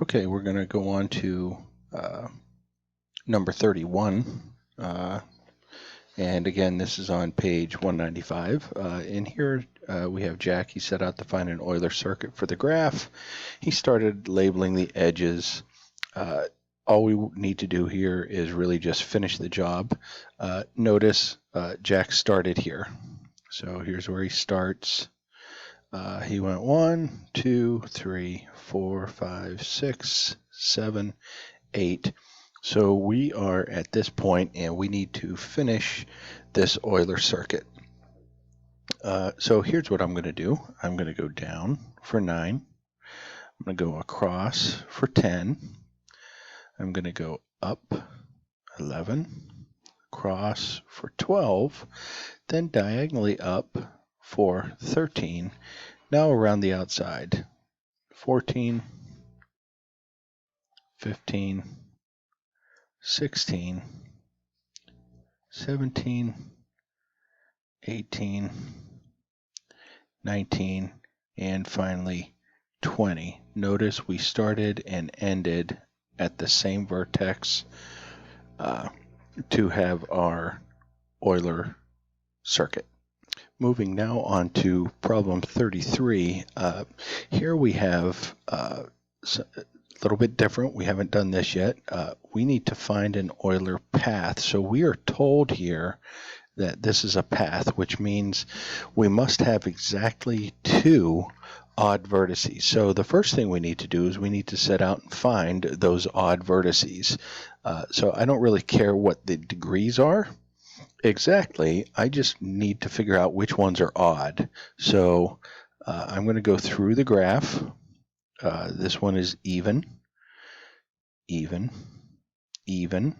Okay, we're going to go on to number 31. And again, this is on page 195. In here, we have Jack. He set out to find an Euler circuit for the graph. He started labeling the edges. All we need to do here is really just finish the job. Notice Jack started here. So here's where he starts. He went 1, 2, 3, 4, 5, 6, 7, 8. So we are at this point, and we need to finish this Euler circuit. So here's what I'm going to do. I'm going to go down for 9. I'm going to go across for 10. I'm going to go up 11, across for 12, then diagonally up for 13. Now around the outside, 14, 15, 16, 17, 18, 19, and finally 20. Notice we started and ended at the same vertex to have our Euler circuit. Moving now on to problem 33. Here we have a little bit different. We haven't done this yet. We need to find an Euler path. So we are told here that this is a path, which means we must have exactly 2 odd vertices. So the first thing we need to do is we need to set out and find those odd vertices. So I don't really care what the degrees are exactly. I just need to figure out which ones are odd. So I'm going to go through the graph. This one is even, even, even.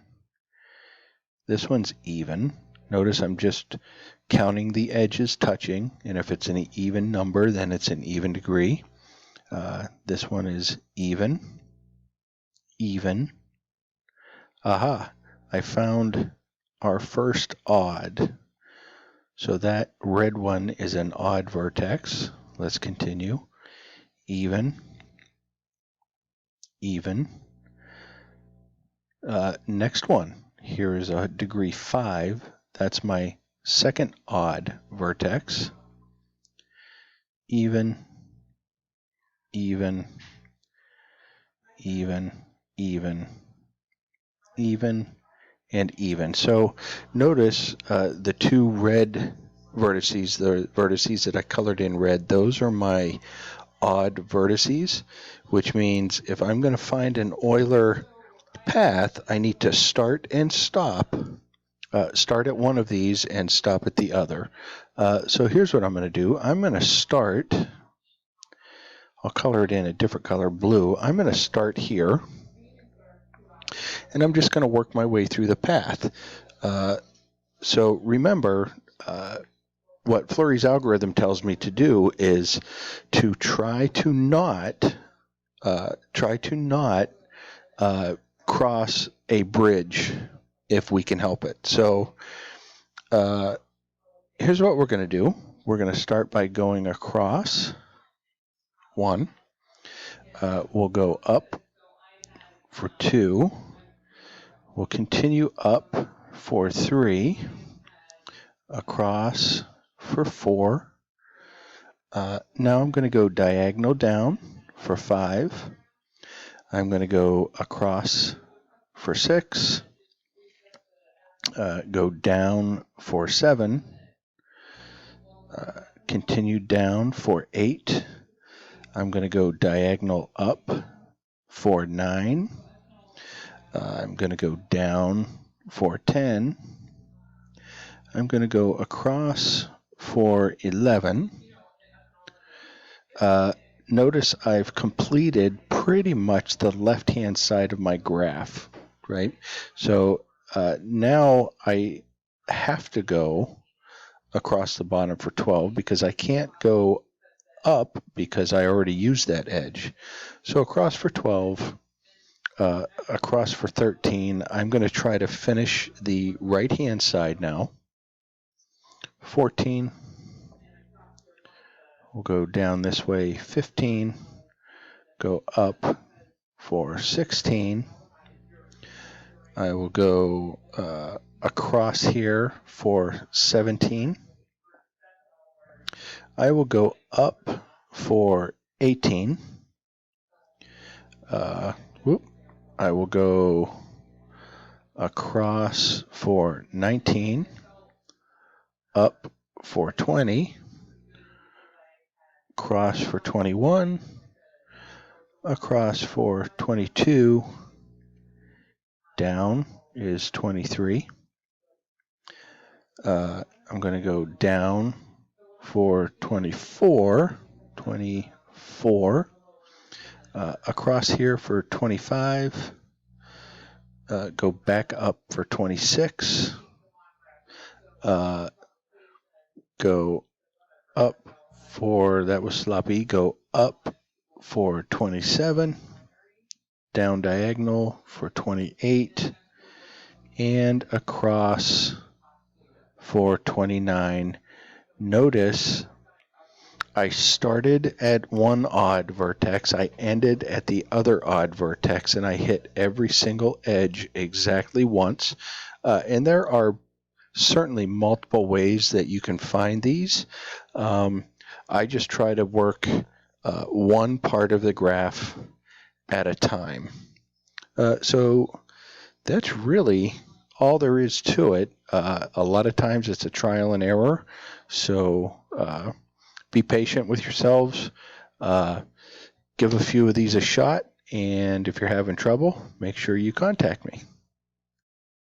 This one's even. Notice I'm just counting the edges touching, and if it's an even number, then it's an even degree. This one is even, even. Aha, I found our first odd. So that red one is an odd vertex. Let's continue. Even, even. Next one, here is a degree 5. That's my second odd vertex. Even, even, even, even, even, and even. So notice the 2 red vertices, the vertices that I colored in red, those are my odd vertices, which means if I'm going to find an Euler path, I need to start and stop. Start at one of these and stop at the other. So here's what I'm going to do. I'm going to start, I'll color it in a different color, blue. I'm going to start here, and I'm just going to work my way through the path. So remember, what Fleury's algorithm tells me to do is to try to not cross a bridge if we can help it. So here's what we're going to do. We're going to start by going across 1. We'll go up for 2. We'll continue up for 3. Across for 4. Now I'm going to go diagonal down for 5. I'm going to go across for 6. Go down for 7. Continue down for 8. I'm going to go diagonal up for 9. I'm going to go down for 10. I'm going to go across for 11. Notice I've completed pretty much the left-hand side of my graph, right? So now I have to go across the bottom for 12 because I can't go up because I already used that edge. So across for 12, across for 13, I'm going to try to finish the right-hand side now. 14. We'll go down this way, 15, go up for 16. I will go across here for 17. I will go up for 18. I will go across for 19, up for 20, across for 21, across for 22, down is 23. I'm going to go down for 24, across here for 25, go back up for 26, go up for, that was sloppy, go up for 27, down diagonal for 28, and across for 29. Notice I started at one odd vertex, I ended at the other odd vertex, and I hit every single edge exactly once. And there are certainly multiple ways that you can find these. I just try to work one part of the graph at a time. So that's really all there is to it. A lot of times it's a trial and error. So be patient with yourselves. Give a few of these a shot. And if you're having trouble, make sure you contact me.